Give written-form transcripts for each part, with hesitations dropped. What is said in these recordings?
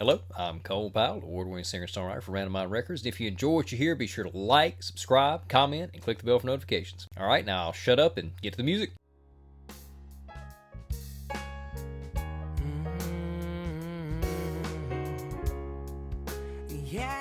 Hello, I'm Cole Powell, award-winning singer-songwriter for Random Mind Records. If you enjoy what you hear, be sure to like, subscribe, comment, and click the bell for notifications. All right, now I'll shut up and get to the music. Yeah.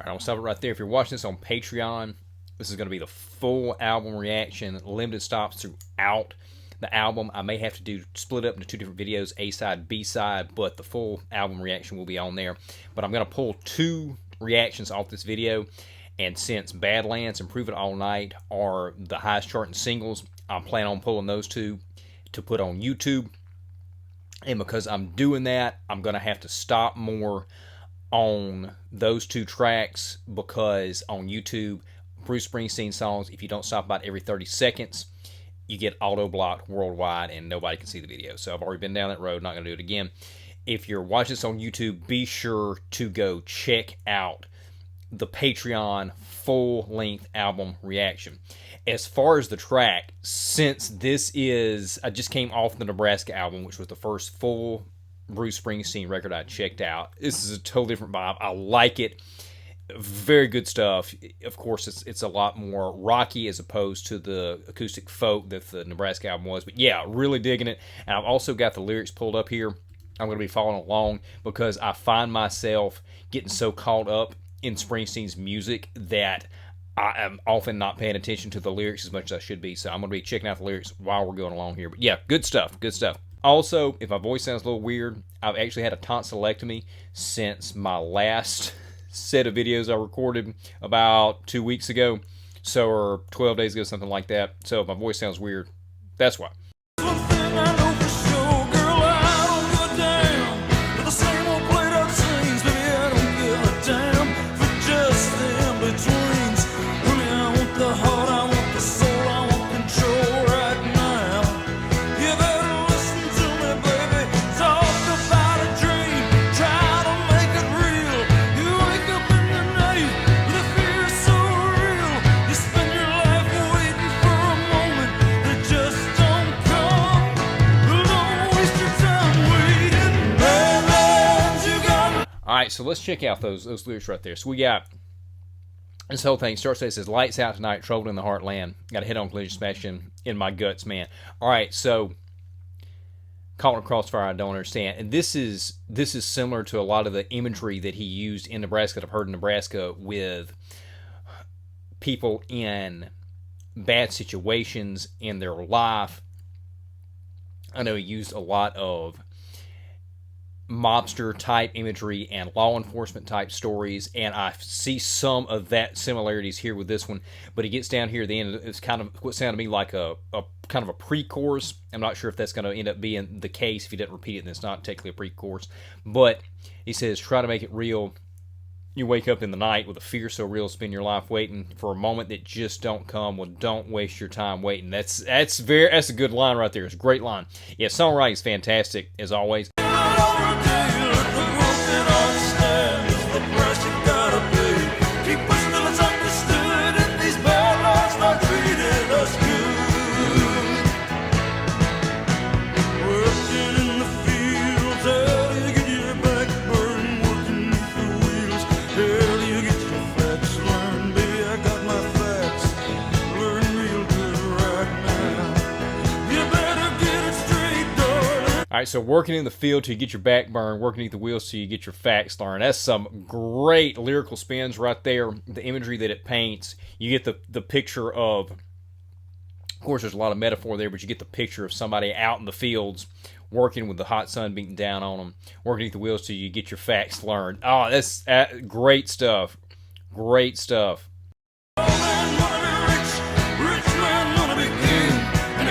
I'll stop it right there. If you're watching this on Patreon, this is going to be the full album reaction, limited stops throughout the album. I may have to split up into two different videos, A-side, B-side, but the full album reaction will be on there. But I'm going to pull two reactions off this video, and since Badlands and Prove It All Night are the highest charting singles, I'm planning on pulling those two to put on YouTube. And because I'm doing that, I'm going to have to stop more on those two tracks, because on YouTube, Bruce Springsteen songs, if you don't stop about every 30 seconds, you get auto-blocked worldwide and nobody can see the video. So I've already been down that road, not going to do it again. If you're watching this on YouTube, be sure to go check out the Patreon full-length album reaction. As far as the track, since this is, I just came off the Nebraska album, which was the first full Bruce Springsteen record I checked out. This is a totally different vibe. I like it. Very good stuff. Of course, it's a lot more rocky as opposed to the acoustic folk that the Nebraska album was. But yeah, really digging it. And I've also got the lyrics pulled up here. I'm going to be following along because I find myself getting so caught up in Springsteen's music that I am often not paying attention to the lyrics as much as I should be. So I'm going to be checking out the lyrics while we're going along here. But yeah, good stuff. Good stuff. Also, if my voice sounds a little weird, I've actually had a tonsillectomy since my last set of videos I recorded about 2 weeks ago, or 12 days ago, something like that. So if my voice sounds weird, that's why. Alright, so let's check out those lyrics right there. So we got this whole thing. Starts with, it says, "Lights out tonight, trouble in the heartland. Got a hit on collision smashing in my guts, man." Alright, so caught in a crossfire, I don't understand. And this is similar to a lot of the imagery that he used in Nebraska, that I've heard in Nebraska, with people in bad situations in their life. I know he used a lot of mobster type imagery and law enforcement type stories, and I see some of that similarities here with this one. But he gets down here at the end, it's kind of what sounded to me like a kind of a pre-chorus. I'm not sure if that's going to end up being the case if he doesn't repeat it, and it's not technically a pre-chorus. But he says, "Try to make it real. You wake up in the night with a fear so real, spend your life waiting for a moment that just don't come. Well, don't waste your time waiting." That's a good line right there. It's a great line. Yeah, songwriting is fantastic as always. All right, so working in the field till you get your back burned, working beneath the wheels till you get your facts learned. That's some great lyrical spins right there. The imagery that it paints, you get the picture of course, there's a lot of metaphor there, but you get the picture of somebody out in the fields working with the hot sun beating down on them, working beneath the wheels till you get your facts learned. Oh, that's great stuff. Great stuff.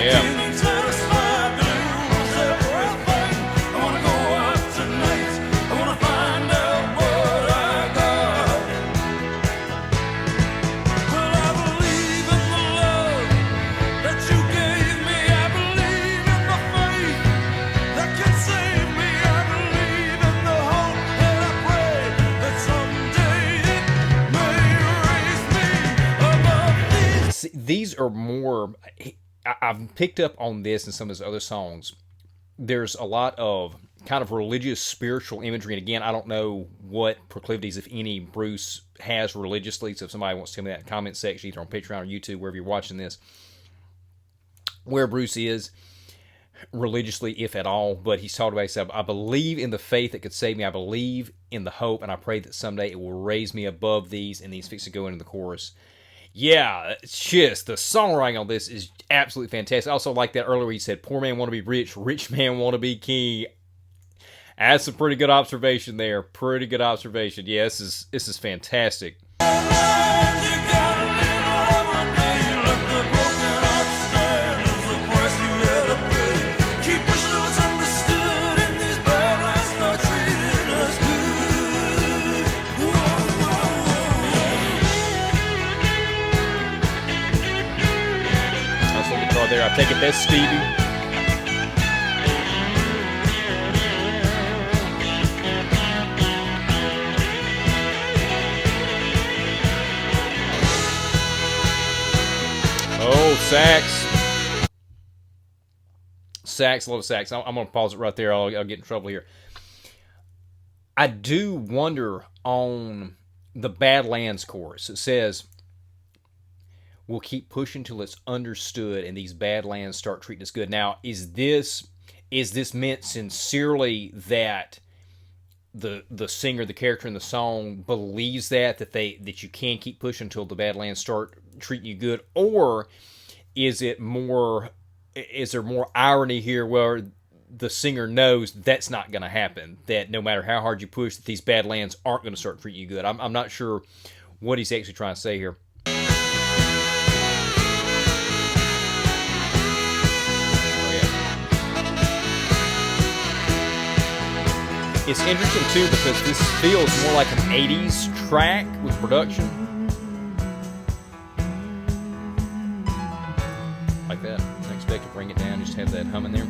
Yeah. these are more. I've picked up on this in some of his other songs. There's a lot of kind of religious, spiritual imagery. And again, I don't know what proclivities, if any, Bruce has religiously. So if somebody wants to tell me that in the comment section, either on Patreon or YouTube, wherever you're watching this, where Bruce is religiously, if at all. But he's talked about himself. I believe in the faith that could save me. I believe in the hope, and I pray that someday it will raise me above these. And these fix to go into the chorus. Yeah, it's just the songwriting on this is absolutely fantastic. I also like that earlier he said, "Poor man want to be rich, rich man want to be king." That's a pretty good observation there. Pretty good observation. Yeah, this is fantastic. There, I take it that's Stevie. Oh, sax. Sax, love sax. I'm going to pause it right there. I'll get in trouble here. I do wonder on the Badlands chorus. It says, "We'll keep pushing till it's understood and these Badlands start treating us good." Now, is this meant sincerely that the singer, the character in the song, believes that you can keep pushing until the Badlands start treating you good, or is there more irony here where the singer knows that's not going to happen, that no matter how hard you push, that these Badlands aren't going to start treating you good? I'm not sure what he's actually trying to say here. It's interesting, too, because this feels more like an 80s track with production. Like that. I didn't expect to bring it down, just have that humming there.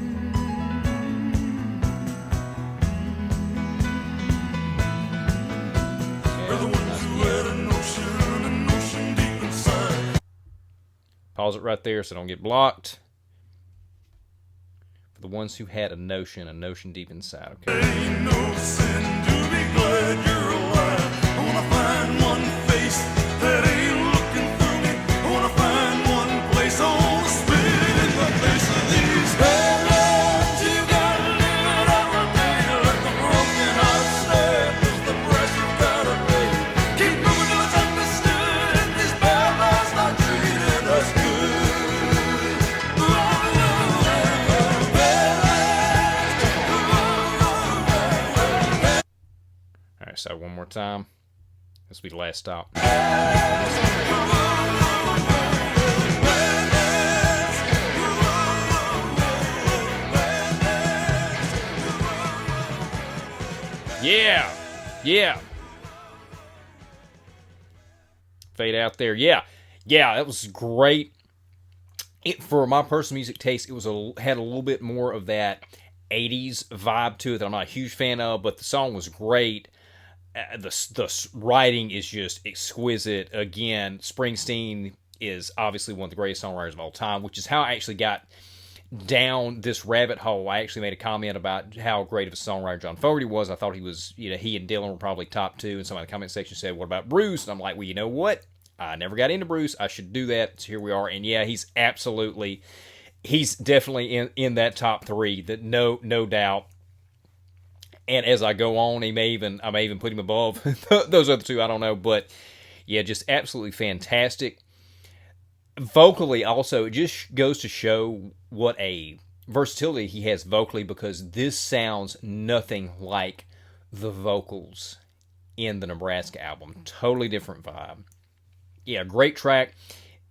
Pause it right there so I don't get blocked. For the ones who had a notion deep inside. Okay. Ain't no sin to be glad you're alive. I wanna find one face that ain't looking through me. I wanna find one place. I wanna spit in the face of these Badlands. You gotta live it every day. Let the broken heart stand. There's the price you gotta pay. Keep moving till it's understood. And these Badlands not treating us good. So one more time. This will be the last stop. Yeah. Yeah. Fade out there. Yeah. Yeah, that was great. For my personal music taste, it had a little bit more of that 80s vibe to it that I'm not a huge fan of, but the song was great. The writing is just exquisite. Again, Springsteen is obviously one of the greatest songwriters of all time, which is how I actually got down this rabbit hole. I actually made a comment about how great of a songwriter John Fogerty was. I thought he was, he and Dylan were probably top two, and somebody in the comment section said, "What about Bruce?" And I'm like, well, you know what? I never got into Bruce. I should do that. So here we are. And yeah, he's definitely in that top three. That no doubt. And as I go on, I may even put him above those other two. I don't know, but yeah, just absolutely fantastic. Vocally, also, it just goes to show what a versatility he has vocally, because this sounds nothing like the vocals in the Nebraska album. Totally different vibe. Yeah, great track.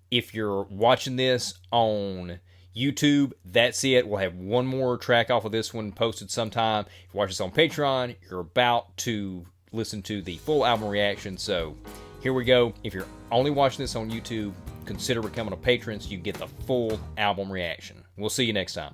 If you're watching this on YouTube, that's it. We'll have one more track off of this one posted sometime. If you watch this on Patreon, you're about to listen to the full album reaction. So here we go. If you're only watching this on YouTube, consider becoming a patron so you get the full album reaction. We'll see you next time.